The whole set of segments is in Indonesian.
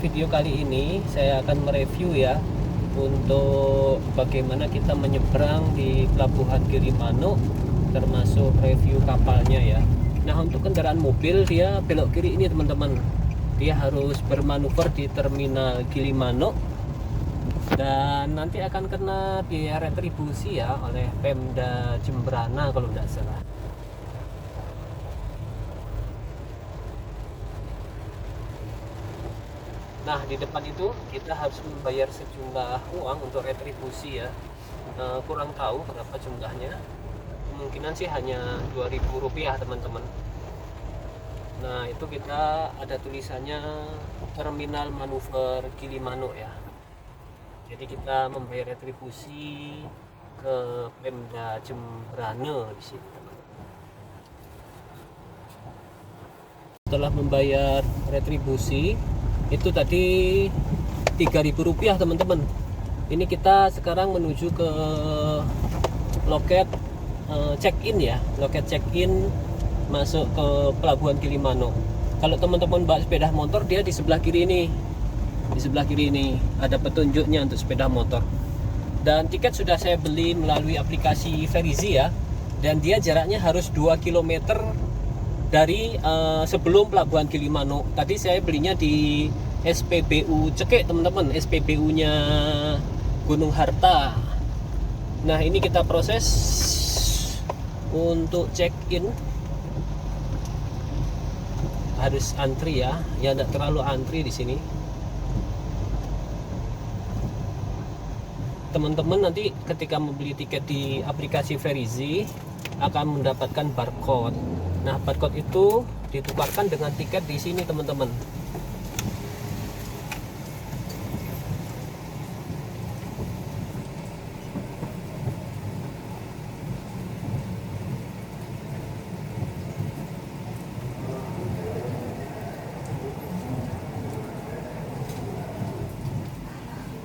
video kali ini saya akan mereview ya untuk bagaimana kita menyeberang di Pelabuhan Gilimanuk, termasuk review kapalnya ya. Nah, untuk kendaraan mobil dia belok kiri ini teman-teman, dia harus bermanuver di terminal Gilimanuk dan nanti akan kena biaya retribusi ya oleh Pemda Jembrana kalau tidak salah. Nah, di depan itu kita harus membayar sejumlah uang untuk retribusi ya. Kurang tahu berapa jumlahnya. Kemungkinan sih hanya Rp2.000 teman-teman. Nah, itu kita ada tulisannya Terminal Manuver Gilimanuk ya. Jadi kita membayar retribusi ke Pemda Jembrana di sini. Setelah membayar retribusi itu tadi Rp3.000 teman-teman. Ini kita sekarang menuju ke loket check-in ya, loket check-in masuk ke Pelabuhan Gilimanuk. Kalau teman-teman bawa sepeda motor, dia di sebelah kiri ini. Di sebelah kiri ini ada petunjuknya untuk sepeda motor. Dan tiket sudah saya beli melalui aplikasi Verizi ya. Dan dia jaraknya harus 2 km dari sebelum Pelabuhan Gilimanuk. Tadi saya belinya di SPBU Cekek teman-teman, SPBU-nya Gunung Harta. Nah, ini kita proses untuk check-in. Harus antri ya, tidak terlalu antri di sini. Teman-teman nanti ketika membeli tiket di aplikasi Verizi akan mendapatkan barcode. Nah, barcode itu ditukarkan dengan tiket di sini teman-teman.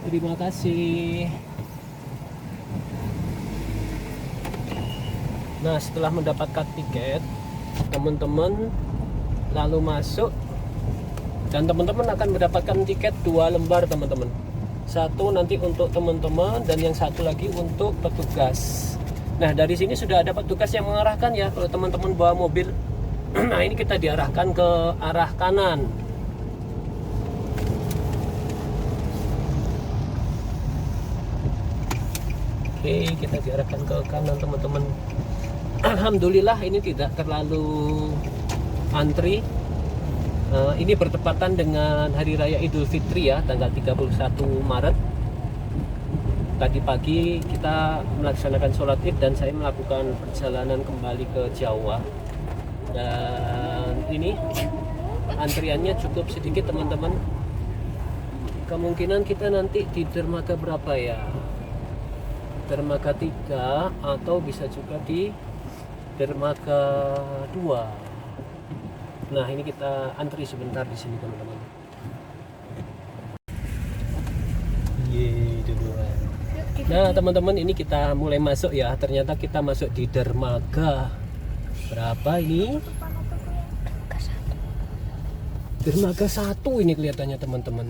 Terima kasih. Nah, setelah mendapatkan tiket, teman-teman lalu masuk dan teman-teman akan mendapatkan tiket 2 lembar teman-teman. Satu nanti untuk teman-teman dan yang satu lagi untuk petugas. Nah, dari sini sudah ada petugas yang mengarahkan ya kalau teman-teman bawa mobil. Nah, ini kita diarahkan ke arah kanan. Oke, kita diarahkan ke kanan teman-teman. Alhamdulillah ini tidak terlalu antri. Ini bertepatan dengan Hari Raya Idul Fitri ya, tanggal 31 Maret. Tadi pagi kita melaksanakan sholat id dan saya melakukan perjalanan kembali ke Jawa. Dan ini antriannya cukup sedikit teman-teman. Kemungkinan kita nanti di dermaga berapa ya? Dermaga 3 atau bisa juga di dermaga 2. Nah, ini kita antri sebentar di sini teman-teman. Nah, teman-teman, ini kita mulai masuk ya. Ternyata kita masuk di dermaga berapa ini? Dermaga 1 ini kelihatannya teman-teman.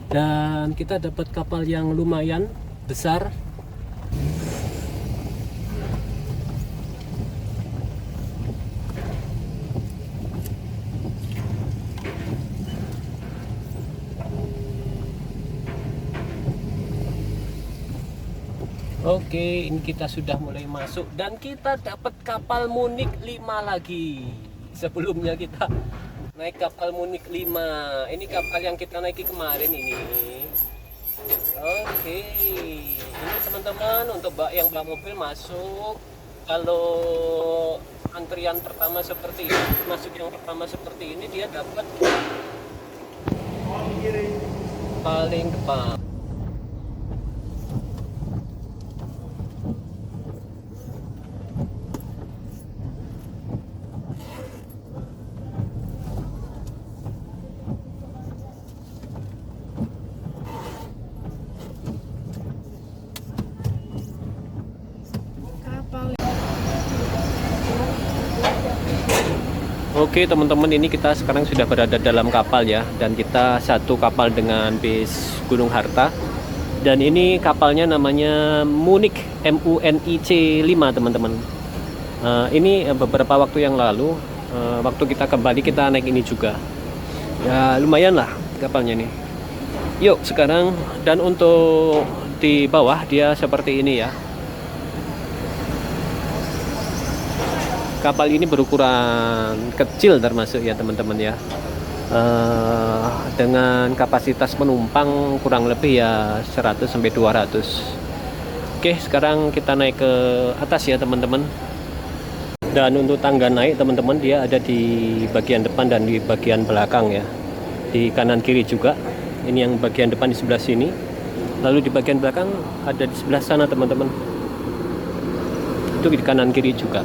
Dan kita dapat kapal yang lumayan besar. Oke, ini kita sudah mulai masuk dan kita dapat kapal Munik 5 lagi. Sebelumnya kita naik kapal Munik 5. Ini kapal yang kita naiki kemarin ini. Oke, ini teman-teman untuk yang bawa mobil masuk. Kalau antrian pertama seperti ini, masuk yang pertama seperti ini, dia dapat paling depan. Oke teman-teman, ini kita sekarang sudah berada dalam kapal ya, dan kita satu kapal dengan bis Gunung Harta. Dan ini kapalnya namanya Munic, MUNIC 5 teman-teman. Ini beberapa waktu yang lalu, waktu kita kembali kita naik ini juga. Ya lumayan lah kapalnya nih. Yuk sekarang, dan untuk di bawah dia seperti ini ya. Kapal ini berukuran kecil termasuk ya teman-teman ya, dengan kapasitas penumpang kurang lebih ya 100 sampai 200. Oke, sekarang kita naik ke atas ya teman-teman. Dan untuk tangga naik teman-teman, dia ada di bagian depan dan di bagian belakang ya, di kanan kiri juga. Ini yang bagian depan di sebelah sini, lalu di bagian belakang ada di sebelah sana teman-teman, itu di kanan kiri juga.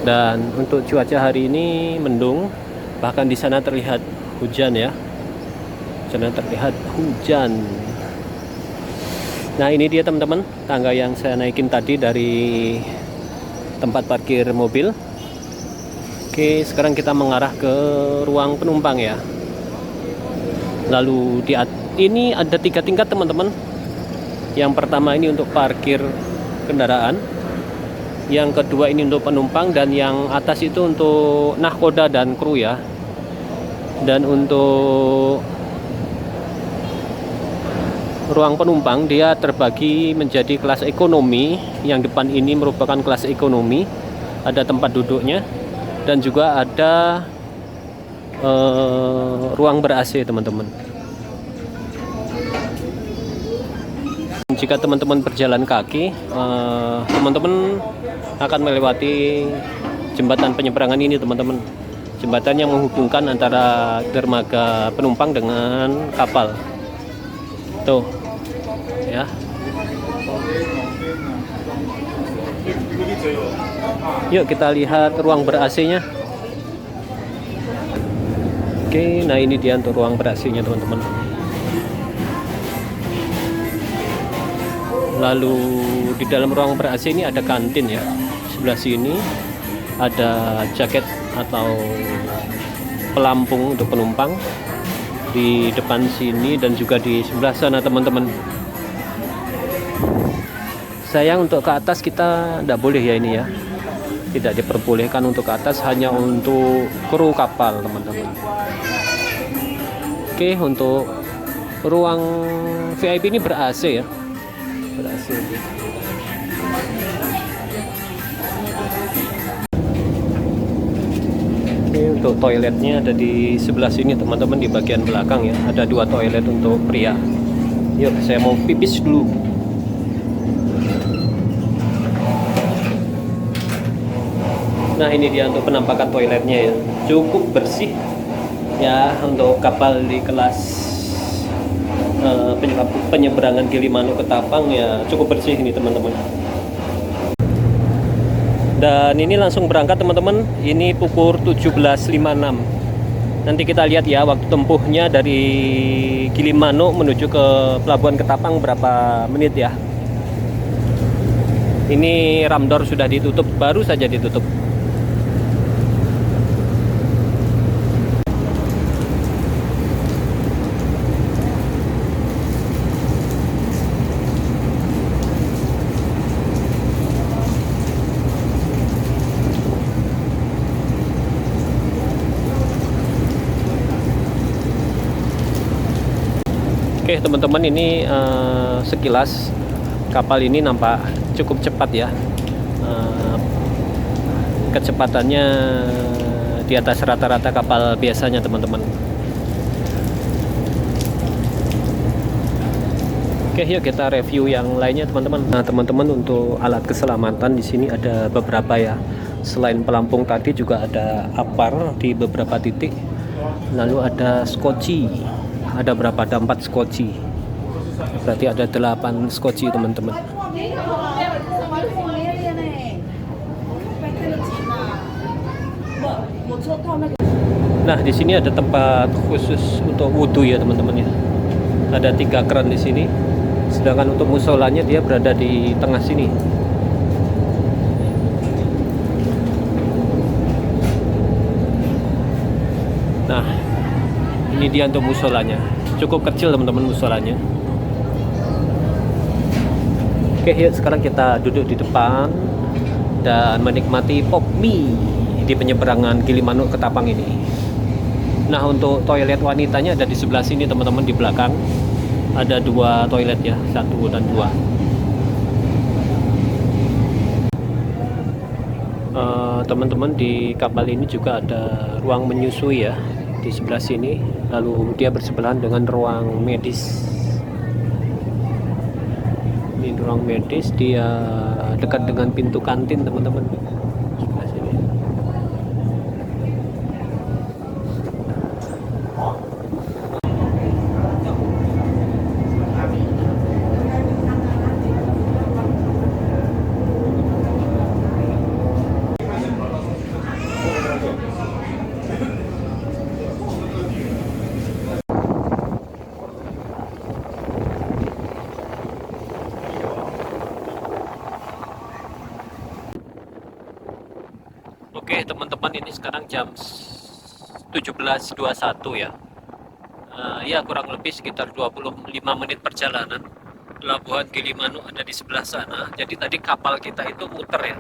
Dan untuk cuaca hari ini mendung, bahkan di sana terlihat hujan ya. Sana terlihat hujan. Nah ini dia teman-teman, tangga yang saya naikin tadi dari tempat parkir mobil. Oke, sekarang kita mengarah ke ruang penumpang ya. Lalu ini ada 3 tingkat teman-teman. Yang pertama ini untuk parkir kendaraan, yang kedua ini untuk penumpang, dan yang atas itu untuk nahkoda dan kru ya. Dan untuk ruang penumpang dia terbagi menjadi kelas ekonomi. Yang depan ini merupakan kelas ekonomi, ada tempat duduknya, dan juga ada ruang ber-AC teman-teman. Jika teman-teman berjalan kaki, teman-teman akan melewati jembatan penyeberangan ini teman-teman. Jembatan yang menghubungkan antara dermaga penumpang dengan kapal. Tuh ya. Yuk kita lihat ruang ber-AC-nya. Oke, nah ini dia untuk ruang ber-AC-nya teman-teman. Lalu di dalam ruang ber-AC ini ada kantin ya. Sebelah sini ada jaket atau pelampung untuk penumpang. Di depan sini dan juga di sebelah sana teman-teman. Sayang untuk ke atas kita tidak boleh ya ini ya. Tidak diperbolehkan untuk ke atas, hanya untuk kru kapal teman-teman. Oke, untuk ruang VIP ini ber-AC ya. Ber-AC. Untuk toiletnya ada di sebelah sini teman-teman, di bagian belakang ya. Ada 2 toilet untuk pria. Yuk saya mau pipis dulu. Nah ini dia untuk penampakan toiletnya ya. Cukup bersih ya untuk kapal di kelas penyeberangan Gilimanuk ke Tapang ya, cukup bersih ini teman-teman. Dan ini langsung berangkat teman-teman. Ini pukul 17.56. Nanti kita lihat ya waktu tempuhnya dari Gilimanuk menuju ke Pelabuhan Ketapang berapa menit ya. Ini Ramdor sudah ditutup, baru saja ditutup. Oke teman-teman, ini sekilas kapal ini nampak cukup cepat ya. Kecepatannya di atas rata-rata kapal biasanya teman-teman. Oke, yuk kita review yang lainnya teman-teman. Nah teman-teman, untuk alat keselamatan di sini ada beberapa ya. Selain pelampung tadi juga ada apar di beberapa titik. Lalu ada skoci. Ada berapa? Ada 4 skoci. Berarti ada 8 skoci teman-teman. Nah di sini ada tempat khusus untuk wudhu ya teman-teman ya. Ada 3 keran di sini. Sedangkan untuk musolanya dia berada di tengah sini. Ini dia untuk musolanya, cukup kecil teman-teman musolanya. Oke, yuk sekarang kita duduk di depan dan menikmati pop mie di penyeberangan Gilimanuk Ketapang ini. Nah, untuk toilet wanitanya ada di sebelah sini teman-teman, di belakang. Ada 2 toilet ya, 1 dan 2. Teman-teman, di kapal ini juga ada ruang menyusui ya di sebelah sini, lalu dia bersebelahan dengan ruang medis. Ini ruang medis, dia dekat dengan pintu kantin teman-teman, sebelah sini. Oke teman-teman, ini sekarang jam 17.21 ya. Ya kurang lebih sekitar 25 menit perjalanan. Pelabuhan Gilimanuk ada di sebelah sana. Jadi tadi kapal kita itu muter ya,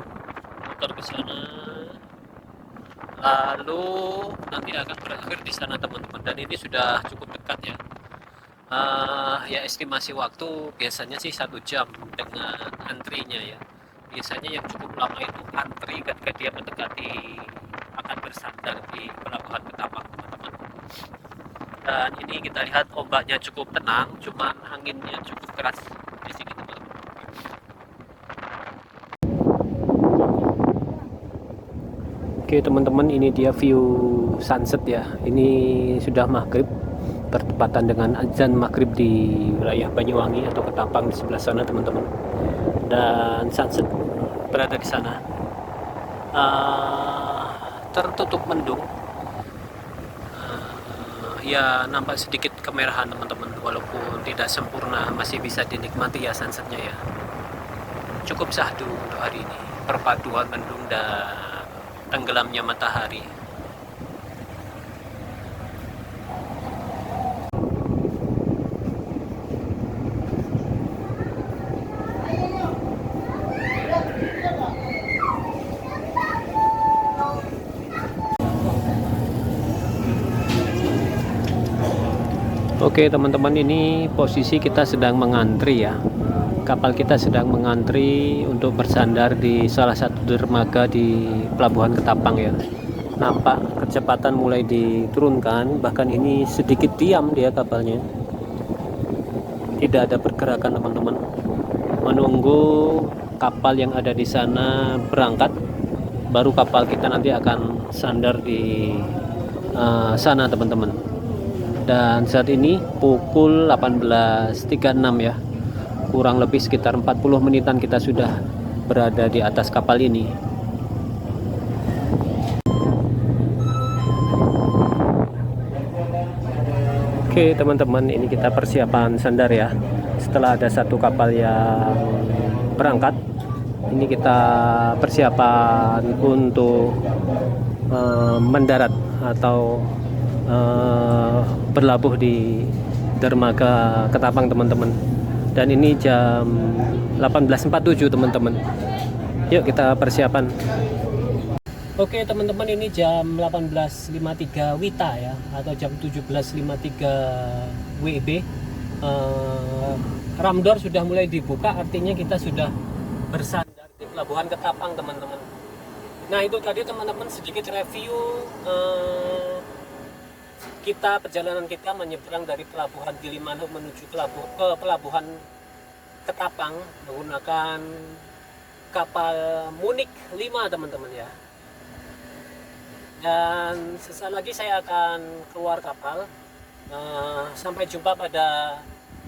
muter ke sana, lalu nanti akan berakhir di sana teman-teman. Dan ini sudah cukup dekat ya. Ya estimasi waktu biasanya sih 1 jam dengan antrinya ya. Biasanya yang cukup lama itu antri ketika dia mendekati akan bersandar di pelabuhan Ketapang teman-teman. Dan ini kita lihat ombaknya cukup tenang, cuman anginnya cukup keras di sini teman-teman. Oke teman-teman, ini dia view sunset ya. Ini sudah maghrib, bertepatan dengan azan maghrib di wilayah Banyuwangi atau Ketapang di sebelah sana teman-teman. Dan sunset berada di sana, tertutup mendung, ya nampak sedikit kemerahan teman-teman, walaupun tidak sempurna, masih bisa dinikmati ya sunsetnya ya. Cukup syahdu untuk hari ini, perpaduan mendung dan tenggelamnya matahari. Oke teman-teman, ini posisi kita sedang mengantri ya. Kapal kita sedang mengantri untuk bersandar di salah satu dermaga di Pelabuhan Ketapang ya. Nampak kecepatan mulai diturunkan, bahkan ini sedikit diam dia kapalnya. Tidak ada pergerakan teman-teman. Menunggu kapal yang ada di sana berangkat, baru kapal kita nanti akan sandar di sana teman-teman. Dan saat ini pukul 18.36 ya, kurang lebih sekitar 40 menitan kita sudah berada di atas kapal ini. Oke teman-teman, ini kita persiapan sandar ya. Setelah ada satu kapal yang berangkat, ini kita persiapan untuk mendarat atau berlabuh di dermaga Ketapang teman-teman. Dan ini jam 18.47 teman-teman. Yuk kita persiapan. Oke teman-teman, ini jam 18.53 WITA ya, atau jam 17.53 WIB. Ramdor sudah mulai dibuka, artinya kita sudah bersandar di Pelabuhan Ketapang teman-teman. Nah itu tadi teman-teman sedikit review perjalanan kita menyeberang dari Pelabuhan Gilimanuk menuju ke Pelabuhan Ketapang menggunakan kapal Munik 5 teman-teman ya. Dan sesaat lagi saya akan keluar kapal. Sampai jumpa pada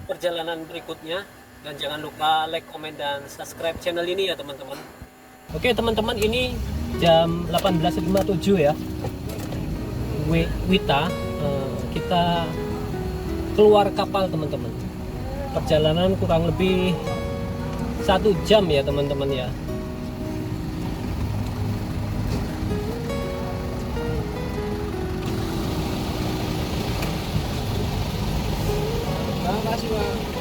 perjalanan berikutnya, dan jangan lupa like, komen, dan subscribe channel ini ya teman-teman. Oke teman-teman, ini jam 18.57 ya WITA. Kita keluar kapal teman-teman. Perjalanan kurang lebih 1 jam ya teman-teman ya. kasih Pak.